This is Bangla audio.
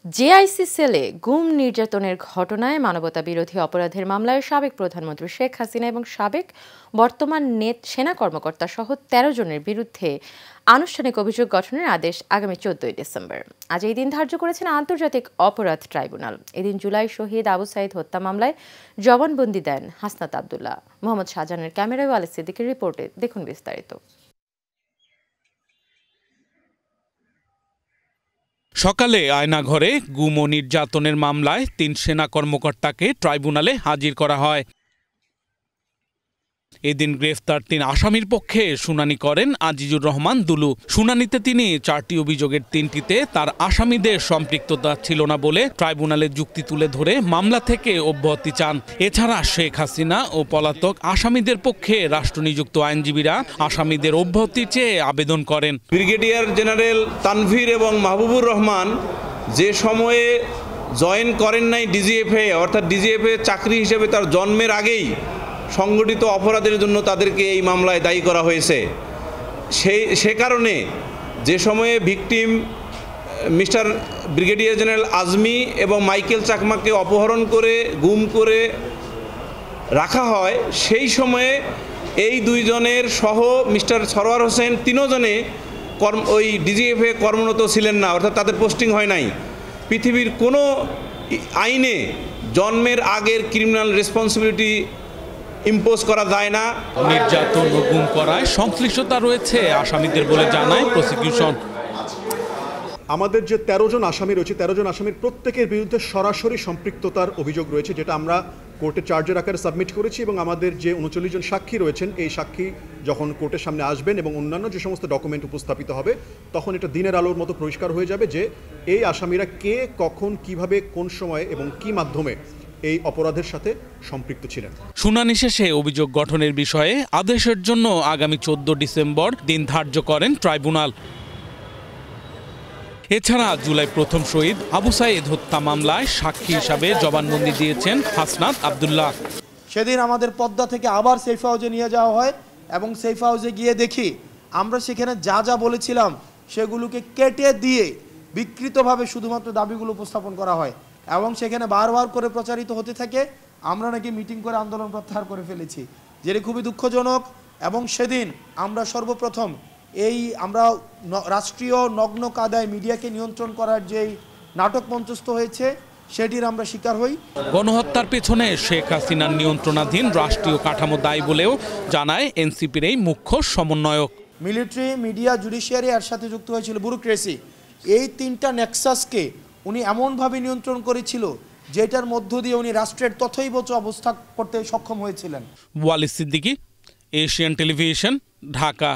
জেআইসি সেলে গুম নির্যাতনের ঘটনায় মানবতা বিরোধী অপরাধের মামলায় সাবেক প্রধানমন্ত্রী শেখ হাসিনা এবং বর্তমান সেনা কর্মকর্তা সহ ১৩ জনের বিরুদ্ধে আনুষ্ঠানিক অভিযোগ গঠনের আদেশ আগামী ১৪ ডিসেম্বর। আজ এই দিন ধার্য করেছেন আন্তর্জাতিক অপরাধ ট্রাইব্যুনাল। এদিন জুলাই শহীদ আবু সাইদ হত্যা মামলায় জবানবন্দি দেন হাসনাত আবদুল্লাহ। মোহাম্মদ শাহজাহানের ক্যামেরায় ওয়ালি সিদ্দিকের রিপোর্টে দেখুন বিস্তারিত। সকালে আয়নাঘরে গুম ও নির্যাতনের মামলায় ৩ সেনা কর্মকর্তাকে ট্রাইব্যুনালে হাজির করা হয়। এদিন গ্রেফতার ৩ আসামির পক্ষে শুনানি করেন আজিজুর রহমান দুলু। শুনানিতে তিনি ৪টি অভিযোগের ৩টিতে তার আসামিদের সম্পৃক্ততা ছিল না বলে ট্রাইব্যুনালের যুক্তি তুলে ধরে মামলা থেকে অব্যাহতি চান। এছাড়া শেখ হাসিনা ও পলাতক আসামিদের পক্ষে রাষ্ট্রনিযুক্ত আইনজীবীরা আসামিদের অব্যাহতি চেয়ে আবেদন করেন। ব্রিগেডিয়ার জেনারেল তানভীর এবং মাহবুবুর রহমান যে সময়ে জয়েন করেন নাই ডিজিএফএ, অর্থাৎ ডিজিএফএ চাকরি হিসেবে তার জন্মের আগেই সংগঠিত অপরাধের জন্য তাদেরকে এই মামলায় দায়ী করা হয়েছে। সে কারণে যে সময়ে victim mister brigadier general Azmi এবং মাইকেল চাকমাকে অপহরণ করে গুম করে রাখা হয়, সেই সময়ে এই 2 জনের সহ মিস্টার সরওয়ার হোসেন 3 জনে ওই ডিজিএফএ কর্মরত ছিলেন না, অর্থাৎ তাদের পোস্টিং হয় নাই। পৃথিবীর কোনো আইনে জন্মের আগের ক্রিমিনাল রেসপন্সিবিলিটি ইম্পোজ করা যায় না। নির্যাতন ও গুম করায় সংশ্লিষ্টতা রয়েছে আসামিদের বলে জানায় প্রসিকিউশন। আমাদের যে 13 জন আসামি রয়েছে, 13 জন আসামির প্রত্যেকের বিরুদ্ধে সরাসরি সম্পৃক্ততার অভিযোগ রয়েছে, যেটা আমরা কোর্টে চার্জের আকারে সাবমিট করেছি। এবং আমাদের যে 39 জন সাক্ষী রয়েছেন, এই সাক্ষী যখন কোর্টের সামনে আসবেন এবং অন্যান্য যে সমস্ত ডকুমেন্ট উপস্থাপিত হবে, তখন এটা দিনের আলোর মতো পরিষ্কার হয়ে যাবে যে এই আসামিরা কে, কখন, কিভাবে, কোন সময়ে এবং কি মাধ্যমে এই অপরাধের সাথে সম্পৃক্ত ছিলেন। শুনানি শেষে অভিযোগ গঠনের বিষয়ে আদেশের জন্য আগামী 14 ডিসেম্বর দিন ধার্য করেন ট্রাইব্যুনাল। এছাড়া জুলাই প্রথম শহীদ আবু সাইদ হত্যা মামলায় সাক্ষী হিসাবে জবানবন্দি দিয়েছেন হাসনাত আবদুল্লাহ। সেদিন আমাদের পদ্মা থেকে আবার সেফ হাউসে নিয়ে যাওয়া হয় এবং সেফ হাউসে গিয়ে দেখি আমরা সেখানে যা যা বলেছিলাম সেগুলোকে কেটে দিয়ে বিকৃতভাবে শুধুমাত্র দাবিগুলো উপস্থাপন করা হয় এবং সেখানে বারবার করে প্রচারিত হতে থাকে আমরা নাকি মিটিং করে আন্দোলন প্রত্যাহার করে ফেলেছি, যেটি খুবই দুঃখজনক। এবং সেদিন আমরা সর্বপ্রথম আমরা রাষ্ট্রীয় নগ্ন কাদায় মিডিয়াকে নিয়ন্ত্রণ করার যেই নাটক মঞ্চস্থ হয়েছে সেটির আমরা শিকার হই। গণহত্যার পেছনে শেখ হাসিনার নিয়ন্ত্রণাধীন রাষ্ট্রীয় কাঠামো দায়ী বলেও জানায় এনসিপির এই মুখ্য সমন্বয়ক। মিলিটারি, মিডিয়া, জুডিশিয়ারি এর সাথে যুক্ত হয়েছিল ব্যুরোক্রেসি। এই 3টা নেক্সাসকে উনি এমনভাবে নিয়ন্ত্রণ করেছিল যেটার মধ্য দিয়ে উনি রাষ্ট্রের তথৈবচ অবস্থা করতে সক্ষম হয়েছিলেন। ওয়ালি সিদ্দিকী, এশিয়ান টেলিভিশন, ঢাকা।